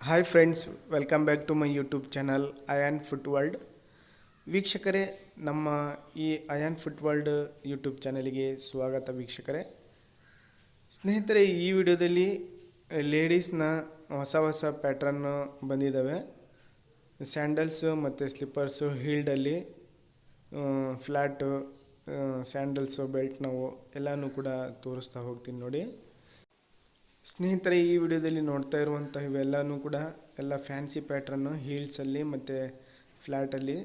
Hi friends, welcome back to my YouTube channel Ayan foot world. ವೀಕ್ಷಕರೇ, ನಮ್ಮ ಈ Ayan foot world YouTube ಚಾನಲಿಗೆ ಸ್ವಾಗತ. ವೀಕ್ಷಕರೇ ಸ್ನೇಹಿತರೆ, ಈ ವಿಡಿಯೋದಲ್ಲಿ ಲೇಡೀಸ್ನ ಹೊಸ ಹೊಸ ಪ್ಯಾಟ್ರನ್ನು ಬಂದಿದ್ದಾವೆ. ಸ್ಯಾಂಡಲ್ಸು ಮತ್ತು ಸ್ಲಿಪ್ಪರ್ಸು, ಹೀಲ್ಡಲ್ಲಿ ಫ್ಲ್ಯಾಟು, ಸ್ಯಾಂಡಲ್ಸು, ಬೆಲ್ಟ್ ನಾವು ಎಲ್ಲನೂ ಕೂಡ ತೋರಿಸ್ತಾ ಹೋಗ್ತೀನಿ ನೋಡಿ. ಸ್ನೇಹಿತರೆ, ಈ ವಿಡಿಯೋದಲ್ಲಿ ನೋಡ್ತಾ ಇರುವಂಥ ಇವೆಲ್ಲನೂ ಕೂಡ ಎಲ್ಲ ಫ್ಯಾನ್ಸಿ ಪ್ಯಾಟ್ರನ್ನು ಹೀಲ್ಸಲ್ಲಿ ಮತ್ತು ಫ್ಲ್ಯಾಟಲ್ಲಿ.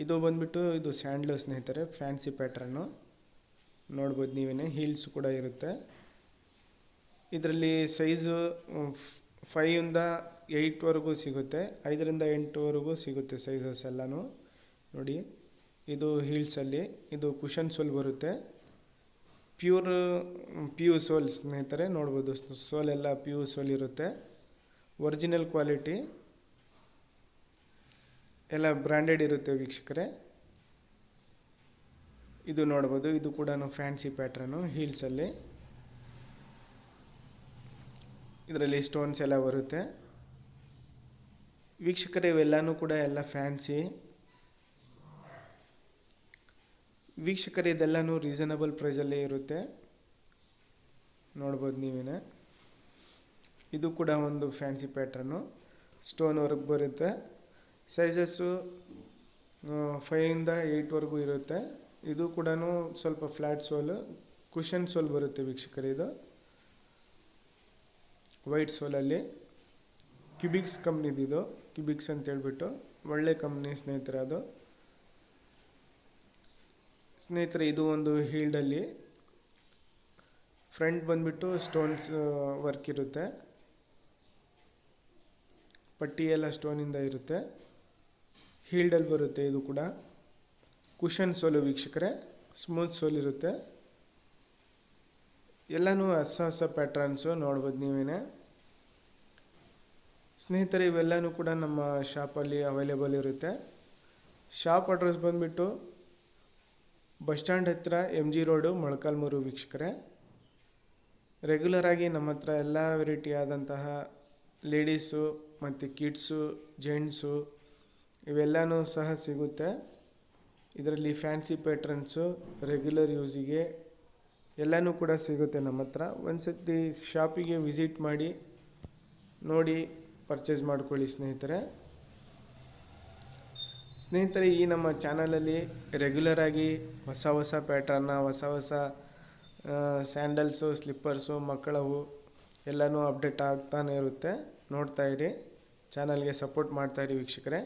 ಇದು ಬಂದುಬಿಟ್ಟು ಇದು ಸ್ಯಾಂಡ್ಲು ಸ್ನೇಹಿತರೆ, ಫ್ಯಾನ್ಸಿ ಪ್ಯಾಟ್ರನ್ನು ನೋಡ್ಬೋದು ನೀವೇ. ಹೀಲ್ಸ್ ಕೂಡ ಇರುತ್ತೆ. ಇದರಲ್ಲಿ ಸೈಜು 5ಇಂದ 8ವರೆಗೂ ಸಿಗುತ್ತೆ, 5ರಿಂದ 8ವರೆಗೂ ಸಿಗುತ್ತೆ ಸೈಜಸ್ ಎಲ್ಲನೂ ನೋಡಿ. ಇದು ಹೀಲ್ಸಲ್ಲಿ, ಇದು ಕುಷನ್ ಸೋಲ್ ಬರುತ್ತೆ. ಪ್ಯೂ ಸೋಲ್ ಸ್ನೇಹಿತರೆ, ನೋಡ್ಬೋದು ಸೋಲ್ ಎಲ್ಲ ಪ್ಯೂ ಸೋಲ್ ಇರುತ್ತೆ. ಒರಿಜಿನಲ್ ಕ್ವಾಲಿಟಿ ಎಲ್ಲ ಬ್ರ್ಯಾಂಡೆಡ್ ಇರುತ್ತೆ ವೀಕ್ಷಕರೇ. ಇದು ನೋಡ್ಬೋದು, ಇದು ಕೂಡ ಫ್ಯಾನ್ಸಿ ಪ್ಯಾಟ್ರನ್ನು ಹೀಲ್ಸಲ್ಲಿ. ಇದರಲ್ಲಿ ಸ್ಟೋನ್ಸ್ ಎಲ್ಲ ಬರುತ್ತೆ ವೀಕ್ಷಕರೇ. ಇವೆಲ್ಲನೂ ಕೂಡ ಎಲ್ಲ ಫ್ಯಾನ್ಸಿ ವೀಕ್ಷಕರೇ. ಇದೆಲ್ಲನೂ ರೀಸನಬಲ್ ಪ್ರೈಸಲ್ಲೇ ಇರುತ್ತೆ, ನೋಡ್ಬೋದು ನೀವೇ. ಇದು ಕೂಡ ಒಂದು ಫ್ಯಾನ್ಸಿ ಪ್ಯಾಟ್ರನ್ನು, ಸ್ಟೋನ್ ವರ್ಕ್ ಬರುತ್ತೆ. ಸೈಜಸ್ಸು 5ಇಂದ 8ವರೆಗೂ ಇರುತ್ತೆ. ಇದು ಕೂಡ ಸ್ವಲ್ಪ ಫ್ಲ್ಯಾಟ್ ಸೋಲು, ಕುಷನ್ ಸೋಲ್ ಬರುತ್ತೆ ವೀಕ್ಷಕರೇ. ಇದು ವೈಟ್ ಸೋಲಲ್ಲಿ ಕ್ಯೂಬಿಕ್ಸ್ ಕಂಪ್ನಿದಿದು, ಕ್ಯೂಬಿಕ್ಸ್ ಅಂತ ಹೇಳ್ಬಿಟ್ಟು ಒಳ್ಳೆ ಕಂಪ್ನಿ ಸ್ನೇಹಿತರೆ ಅದು. ಸ್ನೇಹಿತರೆ, ಇದು ಒಂದು ಹೀಲ್ಡಲ್ಲಿ ಫ್ರಂಟ್ ಬಂದುಬಿಟ್ಟು ಸ್ಟೋನ್ಸ್ ವರ್ಕ್ ಇರುತ್ತೆ, ಪಟ್ಟಿ ಎಲ್ಲ ಸ್ಟೋನಿಂದ ಇರುತ್ತೆ. ಹೀಲ್ಡಲ್ಲಿ ಬರುತ್ತೆ. ಇದು ಕೂಡ ಕುಷನ್ ಸೋಲು ವೀಕ್ಷಕರೇ, ಸ್ಮೂತ್ ಸೋಲ್ ಇರುತ್ತೆ. ಎಲ್ಲನೂ ಹೊಸ ಹೊಸ ಪ್ಯಾಟ್ರನ್ಸು ನೋಡ್ಬೋದು ನೀವೇ ಸ್ನೇಹಿತರೆ. ಇವೆಲ್ಲನೂ ಕೂಡ ನಮ್ಮ ಶಾಪಲ್ಲಿ ಅವೈಲೇಬಲ್ ಇರುತ್ತೆ. ಶಾಪ್ ಅಡ್ರೆಸ್ ಬಂದುಬಿಟ್ಟು ಬಸ್ ಸ್ಟ್ಯಾಂಡ್ ಹತ್ತಿರ MG ರೋಡು, ಮೊಳಕಾಲ್ಮೂರು ವೀಕ್ಷಕರೇ. ರೆಗ್ಯುಲರಾಗಿ ನಮ್ಮ ಹತ್ರ ಎಲ್ಲ ವೆರೈಟಿ ಆದಂತಹ ಲೇಡೀಸು ಮತ್ತು ಕಿಡ್ಸು, ಜೆಂಟ್ಸು ಇವೆಲ್ಲನೂ ಸಹ ಸಿಗುತ್ತೆ. ಇದರಲ್ಲಿ ಫ್ಯಾನ್ಸಿ ಪ್ಯಾಟ್ರನ್ಸು ರೆಗ್ಯುಲರ್ ಯೂಸಿಗೆ ಎಲ್ಲನೂ ಕೂಡ ಸಿಗುತ್ತೆ ನಮ್ಮ ಹತ್ರ. ಒಂದು ಸತಿ ಶಾಪಿಗೆ ವಿಸಿಟ್ ಮಾಡಿ ನೋಡಿ ಪರ್ಚೇಸ್ ಮಾಡ್ಕೊಳ್ಳಿ ಸ್ನೇಹಿತರೆ. ಈ ನಮ್ಮ ಚಾನಲಲ್ಲಿ ರೆಗ್ಯುಲರಾಗಿ ಹೊಸ ಹೊಸ ಪ್ಯಾಟ್ರನ್ನ, ಹೊಸ ಹೊಸ ಸ್ಯಾಂಡಲ್ಸು, ಸ್ಲಿಪ್ಪರ್ಸು, ಮಕ್ಕಳವು ಎಲ್ಲನೂ ಅಪ್ಡೇಟ್ ಆಗ್ತಾನೆ ಇರುತ್ತೆ. ನೋಡ್ತಾಯಿರಿ, ಚಾನಲ್ಗೆ ಸಪೋರ್ಟ್ ಮಾಡ್ತಾಯಿರಿ ವೀಕ್ಷಕರೇ.